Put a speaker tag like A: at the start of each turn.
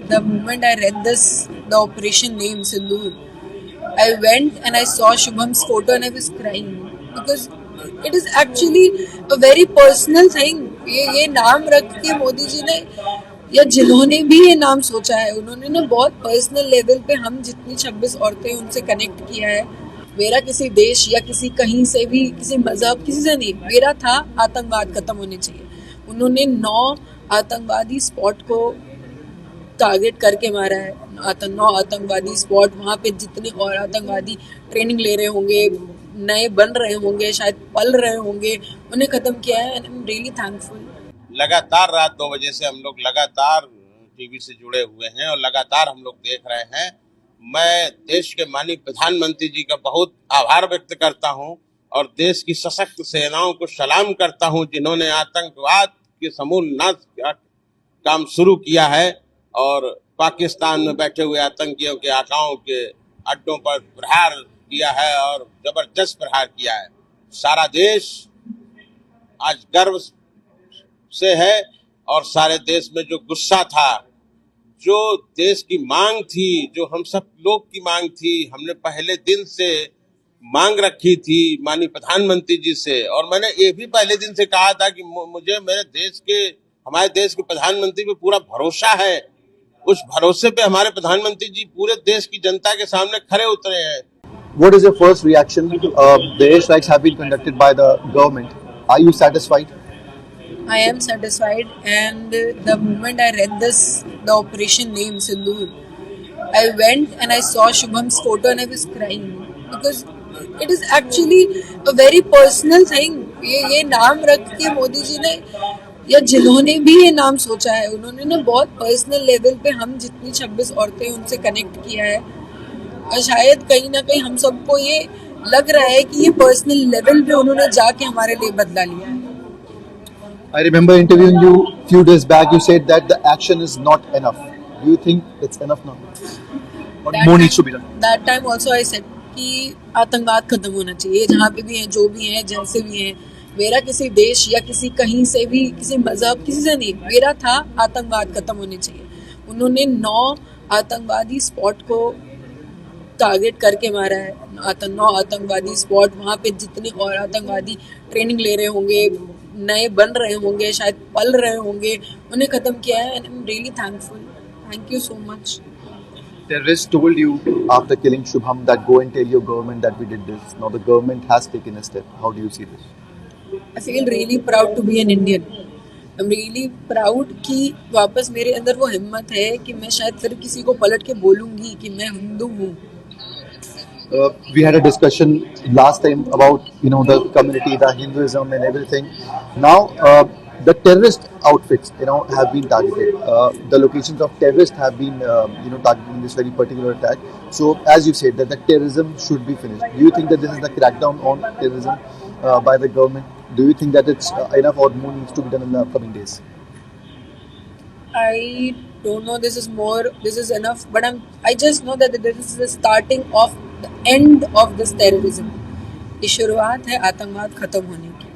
A: The moment I read the operation name Sindoor, I went and I saw Shubham's photo and I was crying because it is actually a very personal thing. ये नाम रख के मोदी जी ने या जिन्होंने भी ये नाम सोचा है उन्होंने ना बहुत पर्सनल लेवल पे हम जितनी 26 औरतें उनसे कनेक्ट किया है। मेरा किसी देश या किसी कहीं से भी किसी मजहब किसी से नहीं, मेरा था आतंकवाद खत्म होने चाहिए। उन्होंने 9 आतंकवादी स्पॉट को टारगेट करके मारा है। 9 आतंकवादी स्पॉट, वहाँ पे जितने और आतंकवादी ट्रेनिंग ले रहे होंगे, नए बन रहे होंगे, शायद पल रहे होंगे, उन्हें खत्म किया है and I am really thankful.
B: लगातार रात 2 बजे से हम लोग लगातार टीवी से जुड़े हुए हैं और लगातार हम लोग देख रहे हैं। मैं देश के माननीय प्रधानमंत्री जी का बहुत आभार व्यक्त करता हूं और देश की सशस्त्र सेनाओं को सलाम करता हूं जिन्होंने आतंकवाद के समूल नाश का काम शुरू किया है और पाकिस्तान में बैठे हुए आतंकियों के आकाओं के अड्डों पर प्रहार किया है और जबरदस्त प्रहार किया है। सारा देश आज गर्व से है और सारे देश में जो गुस्सा था, जो देश की मांग थी, जो हम सब लोग की मांग थी, हमने पहले दिन से मांग रखी थी माननीय प्रधानमंत्री जी से और मैंने ये भी पहले दिन से कहा था कि मुझे हमारे देश के प्रधानमंत्री पे पूरा भरोसा है। उस भरोसे पे हमारे प्रधानमंत्री जी पूरे देश की जनता के सामने खड़े उतरे हैं।
C: What is your first reaction? The airstrikes have been conducted by the government. Are you satisfied?
A: I am satisfied, and the moment I read the operation name Sindoor, I went and I saw Shubham's photo and I was crying because it is actually a very personal thing. ये नाम रख के मोदी जी ने या जिन्होंने भी ये नाम सोचा है उन्होंने ना बहुत पर्सनल लेवल पे हम जितनी 26 औरतें उनसे कनेक्ट किया है और शायद कहीं ना कहीं हम सबको ये लग रहा है कि ये पर्सनल लेवल पे उन्होंने जाके हमारे लिए बदला लिया है।
C: I remember interviewing you a few days back. You said that the action is not enough. Do you think it's enough now? Or more needs to be done?
A: That time also I said कि आतंकवाद खत्म होना चाहिए, जहाँ पे भी हैं, जो भी हैं, जैसे भी हैं। मेरा किसी देश या किसी कहीं से भी किसी मजहब किसी से नहीं, मेरा था आतंकवाद खत्म होने चाहिए। उन्होंने 9 आतंकवादी स्पॉट को टारगेट करके मारा है। 9 आतंकवादी स्पॉट, वहाँ पे जितने और आतंकवादी ट्रेनिंग ले रहे होंगे, नए बन रहे होंगे, शायद पल रहे होंगे, उन्हें खत्म किया है and I am really thankful. Thank you so much.
C: Terrorists told you after killing Shubham that go and tell your government that we did this. Now the government has taken a step. How do you see this?
A: I feel really proud to be an Indian. I'm really proud कि वापस मेरे अंदर वो हिम्मत है कि मैं शायद फिर किसी को पलट के बोलूँगी कि मैं हिंदू हूँ।
C: We had a discussion last time about the community, the Hinduism and everything. Now the terrorist outfits have been targeted. The locations of terrorists have been targeted in this very particular attack. So as you said that the terrorism should be finished. Do you think that this is the crackdown on terrorism by the government? Do you think that it's enough or more needs to be done in the upcoming days?
A: I don't know this is enough, but I just know that this is the starting of the end of this terrorism. ये शुरुआत है आतंकवाद खत्म होने की।